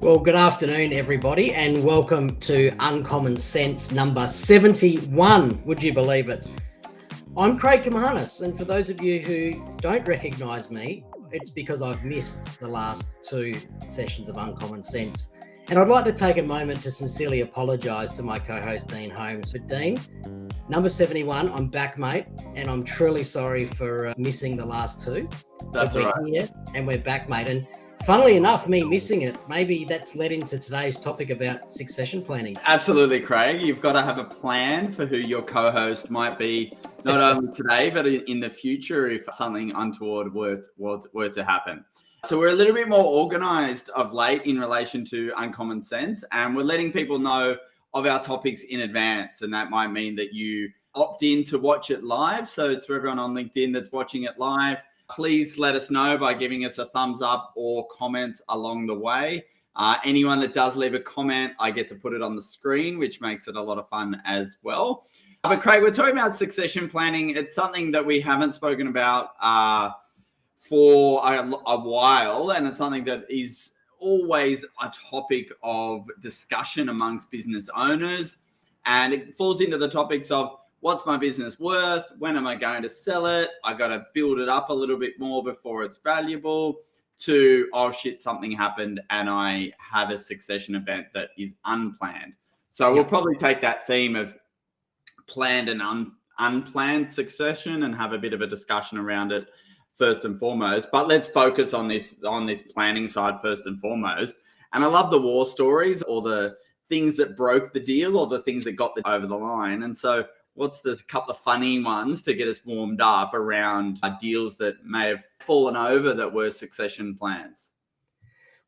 Well, good afternoon, everybody, and welcome to Uncommon Sense number 71. Would you believe it? I'm Kouimanis, and for those of you who don't recognise me, it's because I've missed the last two sessions of Uncommon Sense. And I'd like to take a moment to sincerely apologise to my co-host, Dean Holmes. But Dean, number 71, I'm back, mate, and I'm truly sorry for missing the last two. That's all right. We're here and we're back, mate. And funnily enough, me missing it, maybe that's led into today's topic about succession planning. Absolutely, Craig. You've got to have a plan for who your co-host might be, not only today, but in the future if something untoward were to happen. So we're a little bit more organised of late in relation to Uncommon Sense, and we're letting people know of our topics in advance. And that might mean that you opt in to watch it live. So to everyone on LinkedIn that's watching it live, please let us know by giving us a thumbs up or comments along the way. Anyone that does leave a comment, I get to put it on the screen, which makes it a lot of fun as well. But Craig, we're talking about succession planning. It's something that we haven't spoken about for a while, and it's something that is always a topic of discussion amongst business owners. And it falls into the topics of, what's my business worth? When am I going to sell it? I got to build it up a little bit more before it's valuable. To, oh shit, something happened and I have a succession event that is unplanned. So we'll probably take that theme of planned and unplanned succession and have a bit of a discussion around it first and foremost. But let's focus on this planning side first and foremost. And I love the war stories, or the things that broke the deal, or the things that got over the line. And so what's the couple of funny ones to get us warmed up around deals that may have fallen over that were succession plans?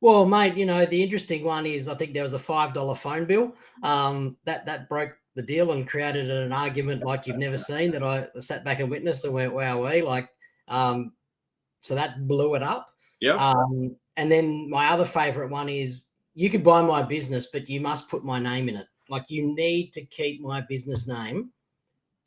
Well, mate, the interesting one is, I think there was a $5 phone bill that broke the deal and created an argument like you've never seen, that I sat back and witnessed and went, wowee, so that blew it up. Yeah. And then my other favorite one is, you could buy my business, but you must put my name in it. Like, you need to keep my business name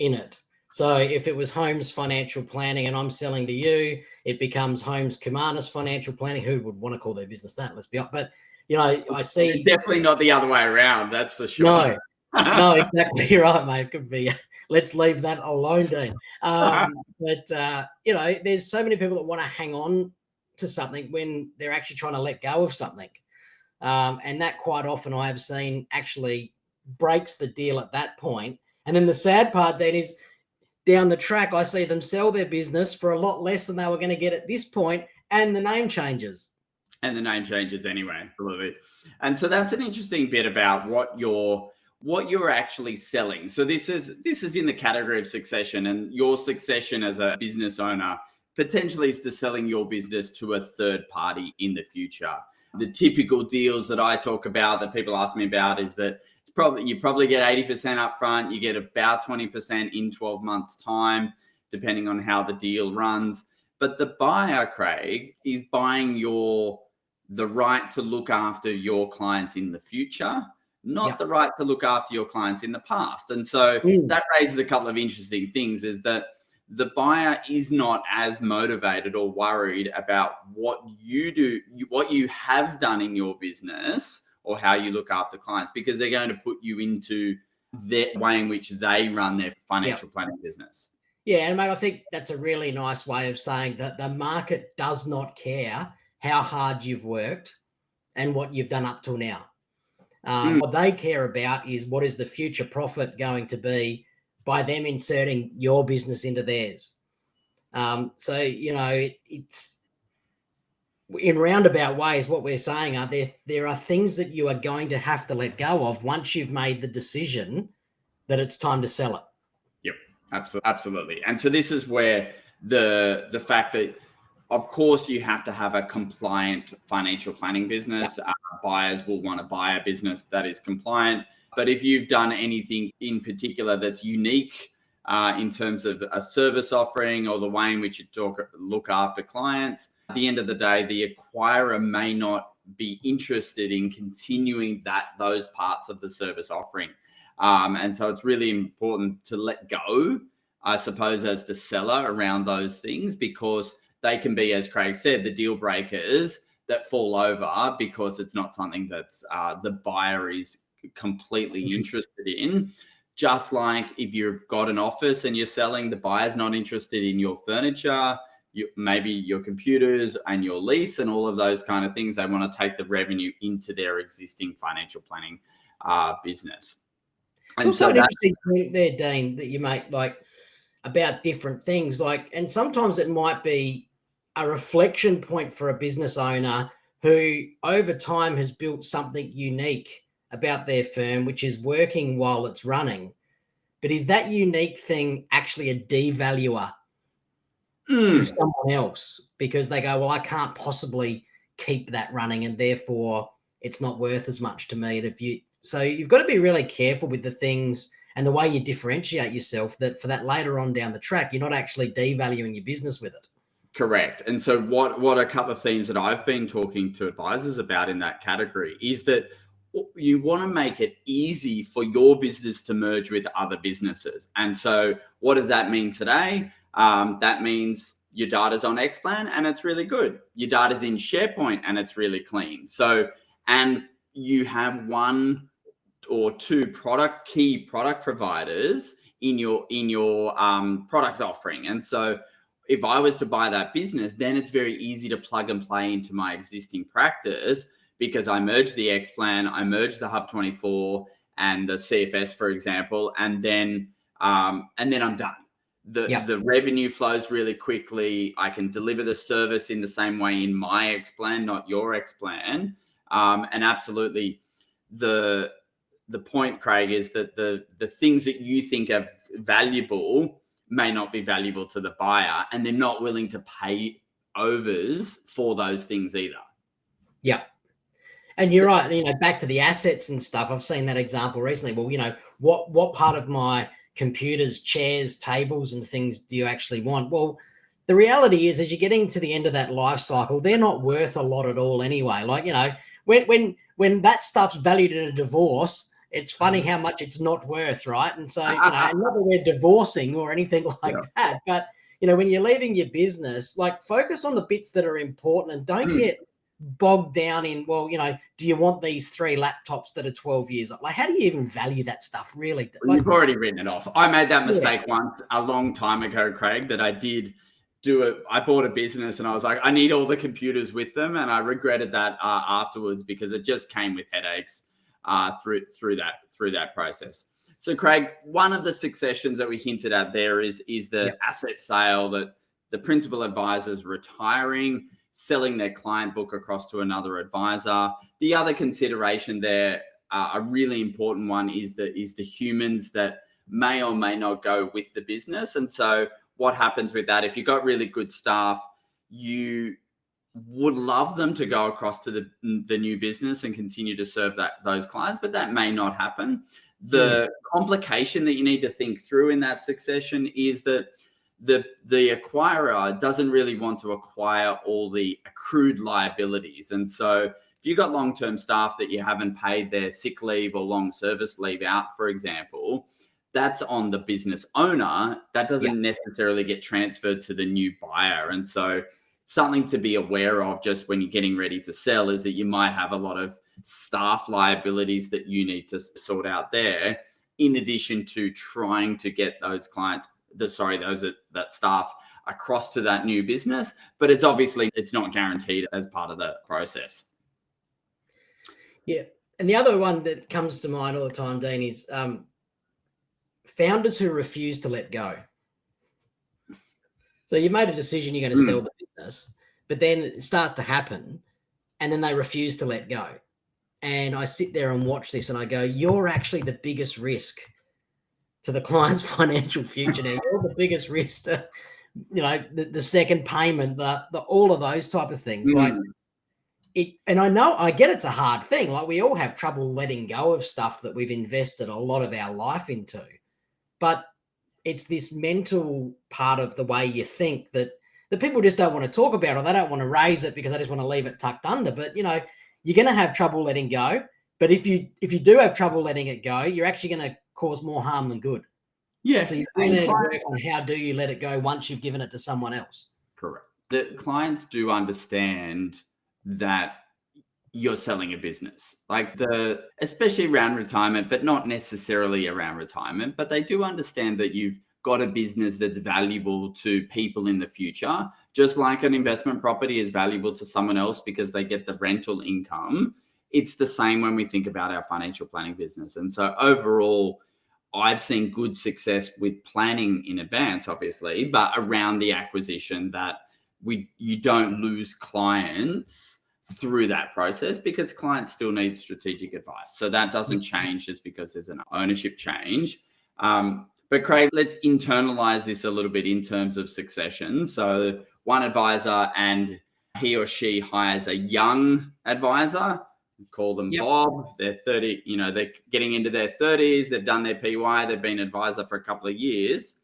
in it. So if it was Holmes Financial Planning and I'm selling to you, it becomes Kouimanis Financial Planning. Who would want to call their business that? Let's be honest. But I see, it's definitely not the other way around. That's for sure. No, exactly right, mate. It could be. Let's leave that alone, Dean. But there's so many people that want to hang on to something when they're actually trying to let go of something, and that quite often I have seen actually breaks the deal at that point. And then the sad part, Dean, is down the track, I see them sell their business for a lot less than they were going to get at this point, and the name changes. And the name changes anyway, absolutely. And so that's an interesting bit about what you're actually selling. So this is in the category of succession, and your succession as a business owner potentially is to selling your business to a third party in the future. The typical deals that I talk about, that people ask me about, is that you probably get 80% up front. You get about 20% in 12 months time, depending on how the deal runs. But the buyer, Craig, is buying the right to look after your clients in the future, not the right to look after your clients in the past. And so that raises a couple of interesting things, is that the buyer is not as motivated or worried about what you do, what you have done in your business, or how you look after clients, because they're going to put you into the way in which they run their financial planning business. Yeah, and mate, I think that's a really nice way of saying that the market does not care how hard you've worked and what you've done up till now. What they care about is, what is the future profit going to be by them inserting your business into theirs. It's in roundabout ways, what we're saying are there are things that you are going to have to let go of once you've made the decision that it's time to sell it. Yep, absolutely. And so this is where the fact that, of course, you have to have a compliant financial planning business. Buyers will want to buy a business that is compliant. But if you've done anything in particular that's unique in terms of a service offering, or the way in which you look after clients, at the end of the day, the acquirer may not be interested in continuing those parts of the service offering. And so it's really important to let go, I suppose, as the seller around those things, because they can be, as Craig said, the deal breakers that fall over because it's not something that the buyer is completely interested in. Just like if you've got an office and you're selling, the buyer's not interested in your furniture, maybe your computers and your lease and all of those kind of things. They want to take the revenue into their existing financial planning business. It's also an interesting point there, Dean, that you make, like, about different things. Like, and sometimes it might be a reflection point for a business owner who over time has built something unique about their firm, which is working while it's running. But is that unique thing actually a devaluer to someone else? Because they go, well, I can't possibly keep that running, and therefore it's not worth as much to me. So you've got to be really careful with the things and the way you differentiate yourself, that for that later on down the track, you're not actually devaluing your business with it. Correct. And so what a couple of themes that I've been talking to advisors about in that category is that you want to make it easy for your business to merge with other businesses. And so what does that mean today? That means your data's on Xplan and it's really good. Your data's in SharePoint and it's really clean. So, and you have one or two key product providers in your product offering. And so if I was to buy that business, then it's very easy to plug and play into my existing practice, because I merge the Xplan, I merge the Hub24 and the CFS, for example, and then I'm done. The revenue flows really quickly. I can deliver the service in the same way in my Xplan, not your Xplan. And absolutely, the point, Craig, is that the things that you think are valuable may not be valuable to the buyer, and they're not willing to pay overs for those things either. Yeah. And you're right, back to the assets and stuff. I've seen that example recently. Well, what part of my computers, chairs, tables and things do you actually want? Well, the reality is, as you're getting to the end of that life cycle, they're not worth a lot at all anyway. Like, when that stuff's valued in a divorce, it's funny how much it's not worth, right? And so, and not that we're divorcing or anything like that, but, when you're leaving your business, like, focus on the bits that are important and don't get bogged down in, well, do you want these 3 laptops that are 12 years old? Like, how do you even value that stuff, really? Like, you've already written it off. I made that mistake once a long time ago, Craig, that I did I bought a business and I was like, I need all the computers with them. And I regretted that afterwards, because it just came with headaches through that process. So, Craig, one of the successions that we hinted at there is the asset sale, that the principal advisor's retiring, selling their client book across to another advisor. The other consideration there, a really important one, is the humans that may or may not go with the business. And so what happens with that, if you've got really good staff, you would love them to go across to the new business and continue to serve those clients, but that may not happen. The complication that you need to think through in that succession is that the acquirer doesn't really want to acquire all the accrued liabilities. And so if you've got long-term staff that you haven't paid their sick leave or long service leave out, for example, that's on the business owner. That doesn't necessarily get transferred to the new buyer. And so something to be aware of just when you're getting ready to sell is that you might have a lot of staff liabilities that you need to sort out there, in addition to trying to get those clients, that staff across to that new business. But it's not guaranteed as part of the process. Yeah. And the other one that comes to mind all the time, Dean, is founders who refuse to let go. So you've made a decision you're going to sell the business, but then it starts to happen and then they refuse to let go. And I sit there and watch this and I go, you're actually the biggest risk to the client's financial future now. You're the biggest risk to, the second payment, all of those type of things. Like and I get it's a hard thing. Like, we all have trouble letting go of stuff that we've invested a lot of our life into. But it's this mental part of the way you think that the people just don't want to talk about, or they don't want to raise it because they just want to leave it tucked under. But, you're going to have trouble letting go. But if you do have trouble letting it go, you're actually going to cause more harm than good. Yeah. So you really need to work on how do you let it go once you've given it to someone else. Correct. The clients do understand that you're selling a business, like especially around retirement, but not necessarily around retirement, but they do understand that you've got a business that's valuable to people in the future, just like an investment property is valuable to someone else because they get the rental income. It's the same when we think about our financial planning business. And so overall, I've seen good success with planning in advance, obviously, but around the acquisition, that you don't lose clients through that process, because clients still need strategic advice. So that doesn't change just because there's an ownership change. But Craig, let's internalize this a little bit in terms of succession. So one advisor, and he or she hires a young advisor. We call them Bob. They're 30, they're getting into their 30s. They've done their PY. They've been advisor for a couple of years.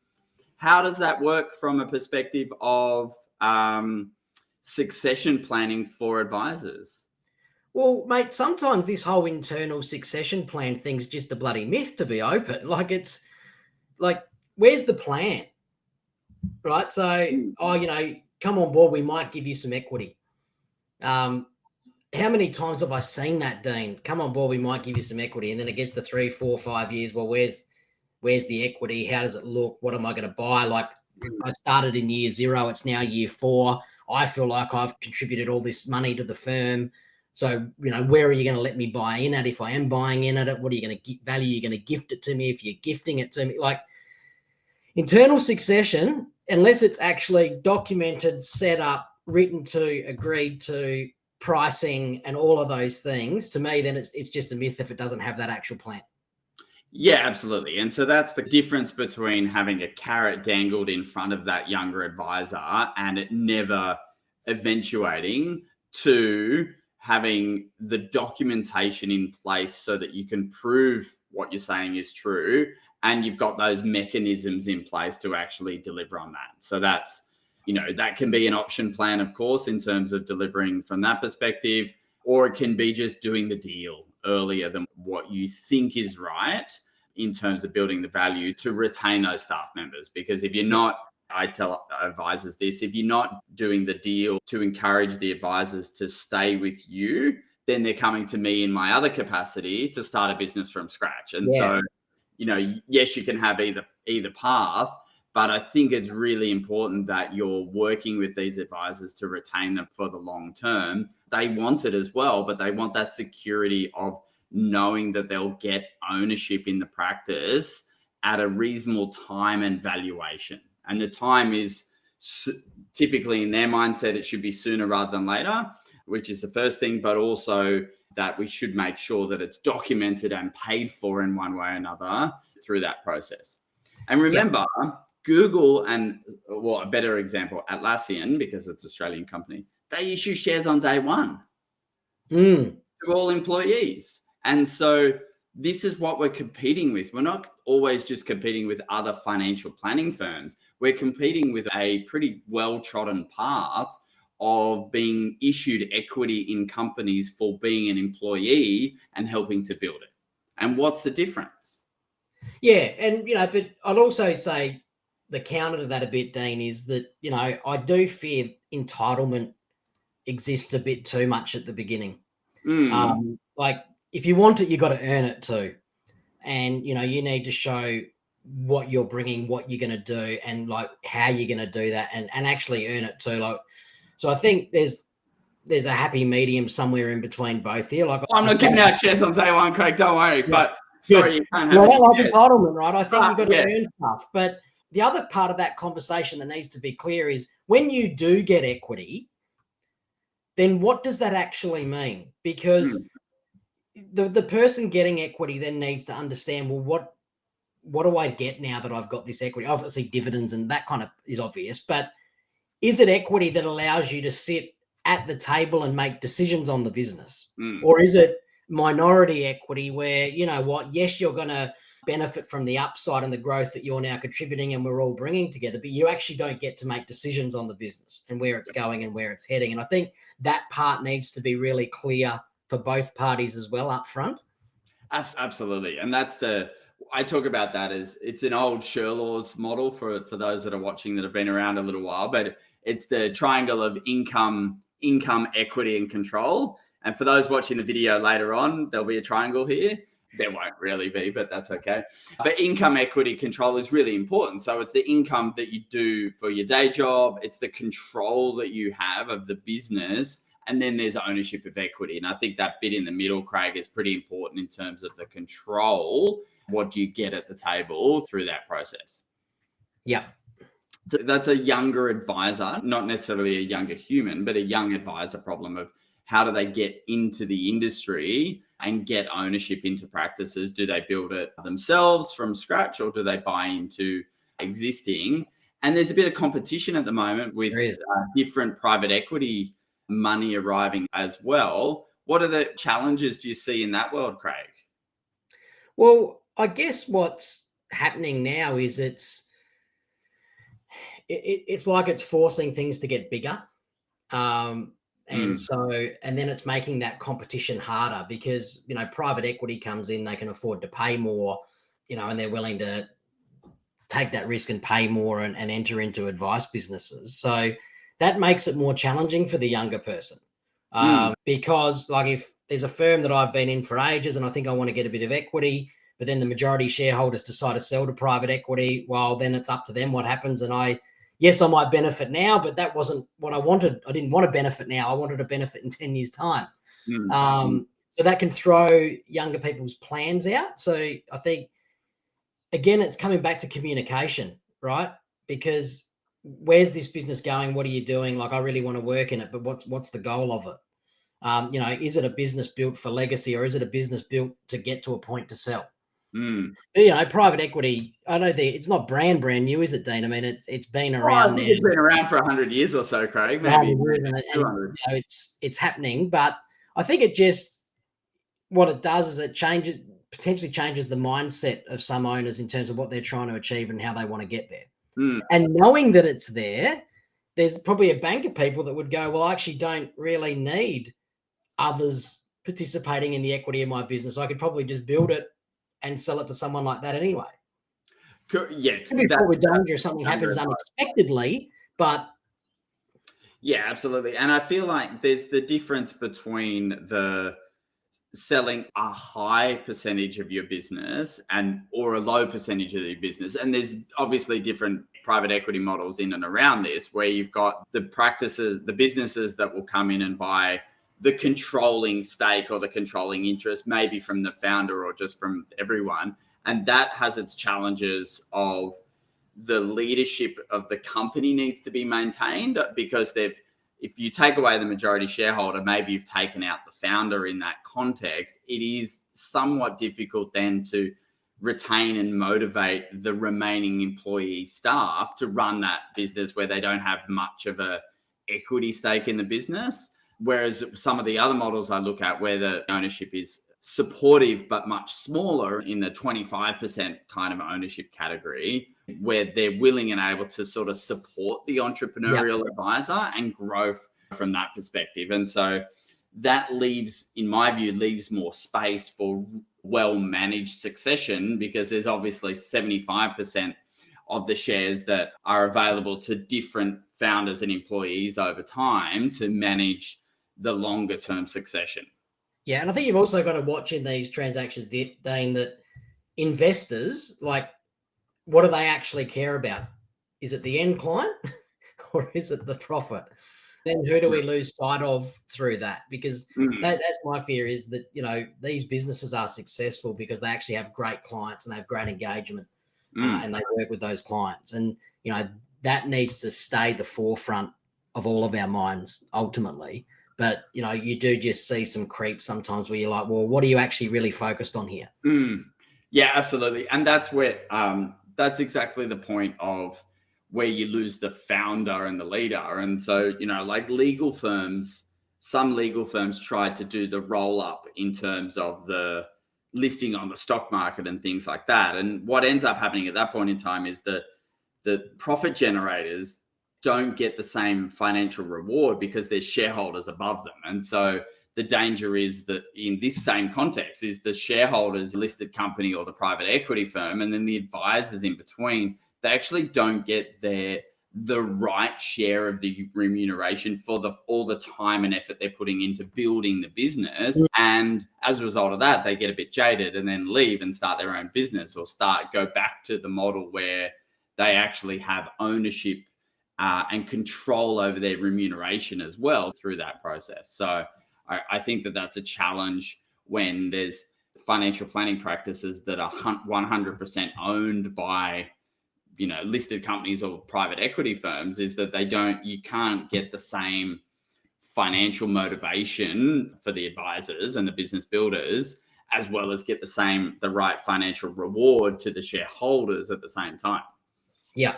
How does that work from a perspective of succession planning for advisors? Well, mate, sometimes this whole internal succession plan thing's just a bloody myth, to be open. Like, it's like, where's the plan? Right? So, come on board, we might give you some equity. How many times have I seen that, Dean? Come on board, we might give you some equity. And then it gets to 3, 4, 5 years. Well, where's the equity? How does it look? What am I going to buy? Like, I started in year 0. It's now year 4. I feel like I've contributed all this money to the firm. So, where are you going to let me buy in at? If I am buying in at it, what are you going to value? You're going to gift it to me if you're gifting it to me. Like, internal succession, unless it's actually documented, set up, written to, agreed to, pricing, and all of those things, to me, then it's just a myth if it doesn't have that actual plan. Yeah, absolutely. And so that's the difference between having a carrot dangled in front of that younger advisor and it never eventuating, to having the documentation in place so that you can prove what you're saying is true, and you've got those mechanisms in place to actually deliver on that. So that's, that can be an option plan, of course, in terms of delivering from that perspective, or it can be just doing the deal earlier than what you think is right in terms of building the value to retain those staff members. Because if you're not, I tell advisors this, if you're not doing the deal to encourage the advisors to stay with you, then they're coming to me in my other capacity to start a business from scratch. And so, yes, you can have either path, but I think it's really important that you're working with these advisors to retain them for the long term. They want it as well, but they want that security of knowing that they'll get ownership in the practice at a reasonable time and valuation. And the time is typically, in their mindset, it should be sooner rather than later, which is the first thing, but also that we should make sure that it's documented and paid for in one way or another through that process. And remember, Google and, a better example, Atlassian, because it's an Australian company, they issue shares on day one to all employees. And so this is what we're competing with. We're not always just competing with other financial planning firms. We're competing with a pretty well-trodden path of being issued equity in companies for being an employee and helping to build it. And what's the difference? Yeah. And, but I'd also say the counter to that a bit, Dean, is that, I do fear entitlement exists a bit too much at the beginning. Like, if you want it, you got to earn it too. And, you need to show what you're bringing, what you're going to do, and like how you're going to do that, and actually earn it too. Like, so I think there's a happy medium somewhere in between both here. Like, I'm not giving out shares on day one, Craig, don't worry. But sorry, you can't have I don't like entitlement, right? I think you've got to earn stuff. But the other part of that conversation that needs to be clear is, when you do get equity, then what does that actually mean? Because the person getting equity then needs to understand, well, what do I get now that I've got this equity? Obviously, dividends and that kind of is obvious, but is it equity that allows you to sit at the table and make decisions on the business? Or is it minority equity where, yes, you're going to benefit from the upside and the growth that you're now contributing and we're all bringing together, but you actually don't get to make decisions on the business and where it's going and where it's heading. And I think that part needs to be really clear for both parties as well up front. Absolutely. And I talk about that as, it's an old Sherlaw's model for those that are watching that have been around a little while, but it's the triangle of income, income, equity, and control. And for those watching the video later on, there'll be a triangle here. There won't really be, but that's okay. But income, equity, control is really important. So it's the income that you do for your day job. It's the control that you have of the business. And then there's ownership of equity. And I think that bit in the middle, Craig, is pretty important in terms of the control. What do you get at the table through that process? Yeah. So that's a younger advisor, not necessarily a younger human, but a young advisor problem of how do they get into the industry and get ownership into practices? Do they build it themselves from scratch, or do they buy into existing? And there's a bit of competition at the moment with different private equity money arriving as well. What are the challenges do you see in that world, Craig? Well, I guess what's happening now is it's like it's forcing things to get bigger. And then it's making that competition harder because, private equity comes in, they can afford to pay more, and they're willing to take that risk and pay more and enter into advice businesses. So that makes it more challenging for the younger person. Because like if there's a firm that I've been in for ages and I think I want to get a bit of equity, but then the majority shareholders decide to sell to private equity, well, then it's up to them what happens. And yes, I might benefit now, but that wasn't what I wanted. I didn't want to benefit now. I wanted to benefit in 10 years' time. So that can throw younger people's plans out. So I think, again, it's coming back to communication, right? Because where's this business going? What are you doing? Like, I really want to work in it, but what's the goal of it? Is it a business built for legacy, or is it a business built to get to a point to sell? Private equity, I don't think it's not brand new, is it, Dean? I mean, it's been around now. It's been around for 100 years or so, Craig. Maybe it's happening, but I think it just, what it does is it potentially changes the mindset of some owners in terms of what they're trying to achieve and how they want to get there. And knowing that it's there's probably a bank of people that would go, well, I actually don't really need others participating in the equity of my business. I could probably just build it and sell it to someone like that anyway. Yeah. Could be with danger if something happens unexpectedly, but. Yeah, absolutely. And I feel like there's the difference between the selling a high percentage of your business or a low percentage of your business. And there's obviously different private equity models in and around this, where you've got the businesses that will come in and buy the controlling stake or the controlling interest, maybe from the founder or just from everyone. And that has its challenges of the leadership of the company needs to be maintained, because if you take away the majority shareholder, maybe you've taken out the founder in that context, it is somewhat difficult then to retain and motivate the remaining employee staff to run that business where they don't have much of a equity stake in the business. Whereas some of the other models I look at where the ownership is supportive but much smaller, in the 25% kind of ownership category, where they're willing and able to sort of support the entrepreneurial advisor and grow from that perspective. And so that in my view, leaves more space for well-managed succession, because there's obviously 75% of the shares that are available to different founders and employees over time to manage the longer term succession. Yeah. And I think you've also got to watch in these transactions, Dane, that investors, like, what do they actually care about? Is it the end client or is it the profit? Then who do we lose sight of through that? Because that's my fear, is that, these businesses are successful because they actually have great clients and they have great engagement and they work with those clients. And, that needs to stay the forefront of all of our minds ultimately. But, you do just see some creep sometimes where you're like, well, what are you actually really focused on here? Yeah, absolutely. And that's where, that's exactly the point of where you lose the founder and the leader. And so, like some legal firms tried to do the roll up in terms of the listing on the stock market and things like that. And what ends up happening at that point in time is that the profit generators don't get the same financial reward because there's shareholders above them. And so the danger is that in this same context is the shareholders, listed company or the private equity firm, and then the advisors in between, they actually don't get their the right share of the remuneration for all the time and effort they're putting into building the business. And as a result of that, they get a bit jaded and then leave and start their own business, or go back to the model where they actually have ownership and control over their remuneration as well through that process. So I think that that's a challenge when there's financial planning practices that are 100% owned by listed companies or private equity firms, is that you can't get the same financial motivation for the advisors and the business builders, as well as get the right financial reward to the shareholders at the same time. Yeah,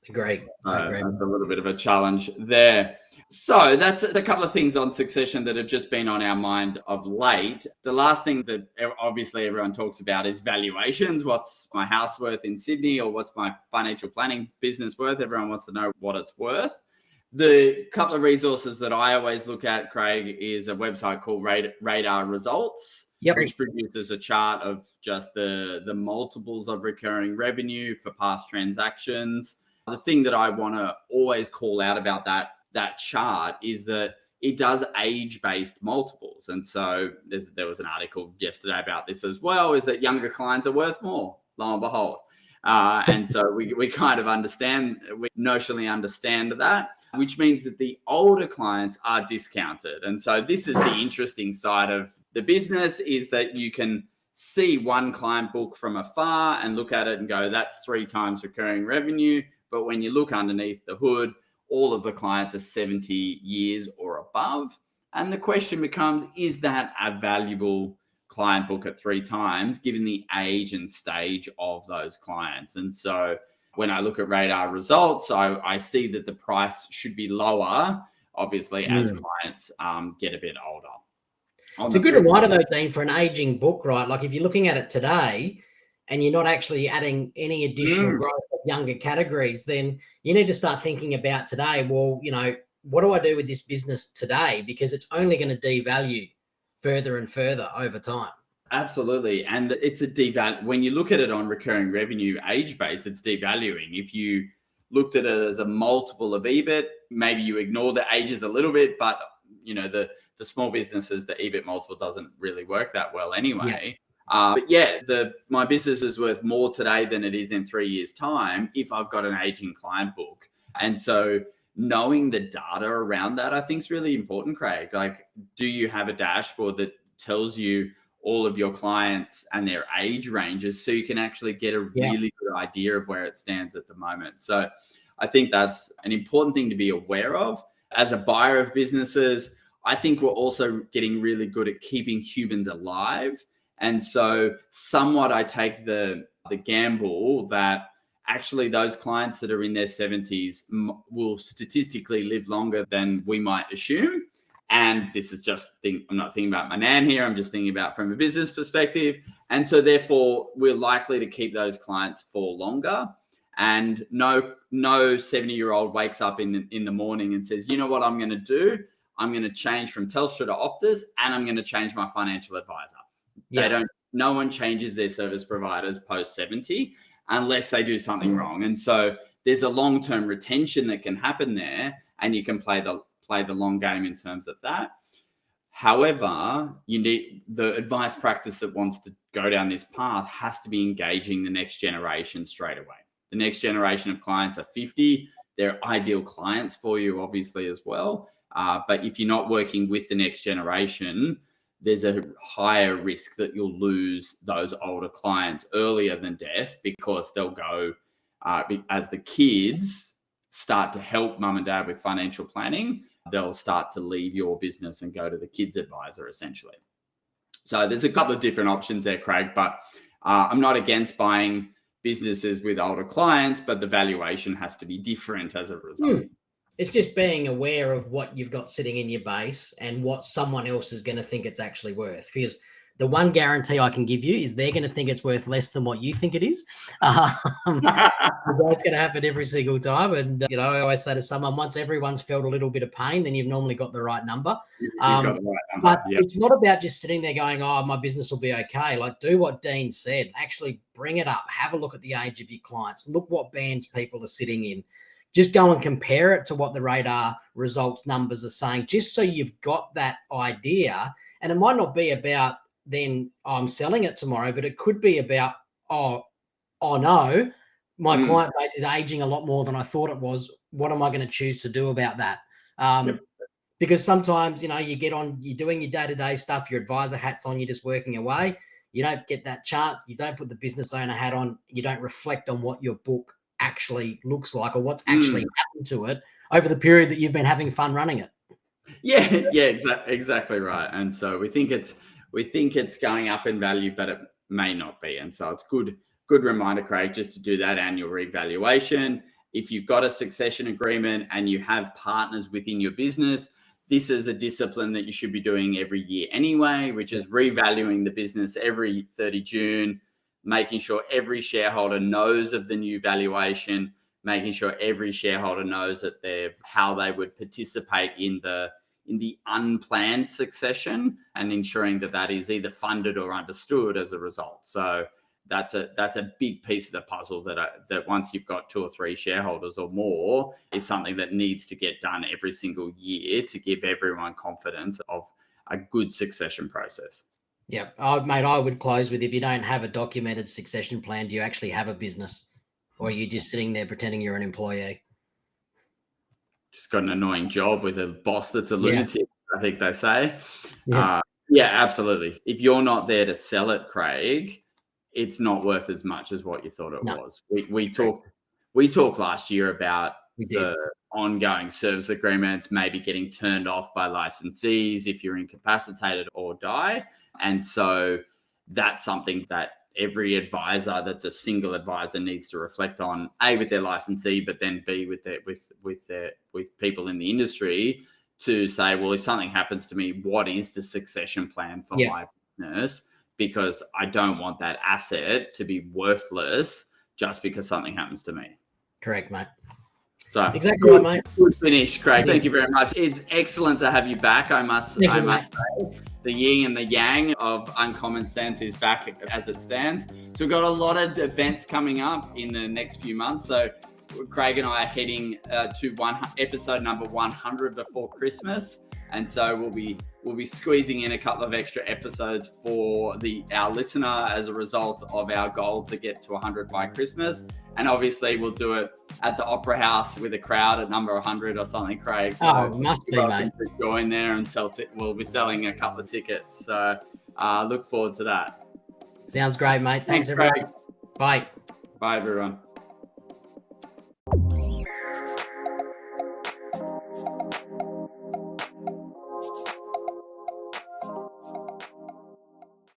agree. That's a little bit of a challenge there. So that's a couple of things on succession that have just been on our mind of late. The last thing that obviously everyone talks about is valuations. What's my house worth in Sydney, or what's my financial planning business worth? Everyone wants to know what it's worth. The couple of resources that I always look at, Craig, is a website called Radar Results, which produces a chart of just the multiples of recurring revenue for past transactions. The thing that I want to always call out about that chart is that it does age-based multiples. And so there was an article yesterday about this as well, is that younger clients are worth more, lo and behold. And so we kind of we notionally understand that, which means that the older clients are discounted. And so this is the interesting side of the business, is that you can see one client book from afar and look at it and go, that's 3 times recurring revenue. But when you look underneath the hood, all of the clients are 70 years or above. And the question becomes, is that a valuable client book at 3 times, given the age and stage of those clients? And so when I look at Radar Results, I see that the price should be lower, obviously, as clients get a bit older. It's a good reminder, though, Dean, for an aging book, right? Like if you're looking at it today and you're not actually adding any additional growth of younger categories, then you need to start thinking about today, well, what do I do with this business today? Because it's only going to devalue further and further over time. Absolutely. And it's when you look at it on recurring revenue age base, it's devaluing. If you looked at it as a multiple of EBIT, maybe you ignore the ages a little bit, but the small businesses, the EBIT multiple doesn't really work that well anyway. But my business is worth more today than it is in 3 years' time if I've got an aging client book. And so knowing the data around that, I think, is really important, Craig. Like, do you have a dashboard that tells you all of your clients and their age ranges, so you can actually get a really good idea of where it stands at the moment? So I think that's an important thing to be aware of. As a buyer of businesses, I think we're also getting really good at keeping humans alive. And so somewhat I take the gamble that actually those clients that are in their 70s will statistically live longer than we might assume. And this is I'm not thinking about my nan here, I'm just thinking about from a business perspective. And so therefore we're likely to keep those clients for longer. And no 70-year-old wakes up in the morning and says, you know what I'm going to do? I'm going to change from Telstra to Optus, and I'm going to change my financial advisor. No one changes their service providers post 70 unless they do something wrong. And so there's a long-term retention that can happen there, and you can play the long game in terms of that. However, you need the advice practice that wants to go down this path has to be engaging the next generation straight away. The next generation of clients are 50. They're ideal clients for you, obviously, as well. But if you're not working with the next generation, there's a higher risk that you'll lose those older clients earlier than death, because they'll go, as the kids start to help mum and dad with financial planning, they'll start to leave your business and go to the kids advisor, essentially. So there's a couple of different options there, Craig, but I'm not against buying businesses with older clients, but the valuation has to be different as a result. It's just being aware of what you've got sitting in your base and what someone else is going to think it's actually worth. Because the one guarantee I can give you is they're going to think it's worth less than what you think it is. That's going to happen every single time. And, I always say to someone, once everyone's felt a little bit of pain, then you've normally got the right number. But it's not about just sitting there going, oh, my business will be okay. Like, do what Dean said. Actually bring it up. Have a look at the age of your clients. Look what bands people are sitting in. just go and compare it to what the radar results numbers are saying, just so you've got that idea. And it might not be about then I'm selling it tomorrow, but it could be about, oh no, my client base is aging a lot more than I thought it was. What am I going to choose to do about that? Because sometimes, you know, you get on, you're doing your day-to-day stuff, your advisor hat's on, you're just working away. You don't get that chance. You don't put the business owner hat on. You don't reflect on what your book actually looks like or what's actually happened to it over the period that you've been having fun running it. Yeah, exactly right. And so we think it's going up in value, but it may not be. And so it's good reminder, Craig, just to do that annual revaluation. If you've got a succession agreement and you have partners within your business, this is a discipline that you should be doing every year anyway, which is revaluing the business every 30 June, making sure every shareholder knows of the new valuation, making sure every shareholder knows that how they would participate in the unplanned succession, and ensuring that is either funded or understood as a result. So that's a big piece of the puzzle that once you've got 2 or 3 shareholders or more, is something that needs to get done every single year to give everyone confidence of a good succession process. Yeah, mate, I would close with, if you don't have a documented succession plan, do you actually have a business, or are you just sitting there pretending you're an employee? Just got an annoying job with a boss that's a lunatic, I think they say. Yeah. Yeah, absolutely. If you're not there to sell it, Craig, it's not worth as much as what you thought it was. We talked last year about the ongoing service agreements maybe getting turned off by licensees if you're incapacitated or die. And so that's something that every advisor that's a single advisor needs to reflect on, A, with their licensee, but then B, with people in the industry, to say, well, if something happens to me, what is the succession plan for my business? Because I don't want that asset to be worthless just because something happens to me. Correct, mate. So exactly right, mate. Good finish, Craig. Thank you very much. It's excellent to have you back. I must say, the yin and the yang of Uncommon Sense is back as it stands. So we've got a lot of events coming up in the next few months. So Craig and I are heading to episode number 100 before Christmas. And so we'll be squeezing in a couple of extra episodes for our listener as a result of our goal to get to 100 by Christmas. And obviously we'll do it at the Opera House with a crowd at number 100 or something, Craig. So it must be, mate. Join there and we'll be selling a couple of tickets. So look forward to that. Sounds great, mate. Thanks everyone. Craig. Bye. Bye, everyone.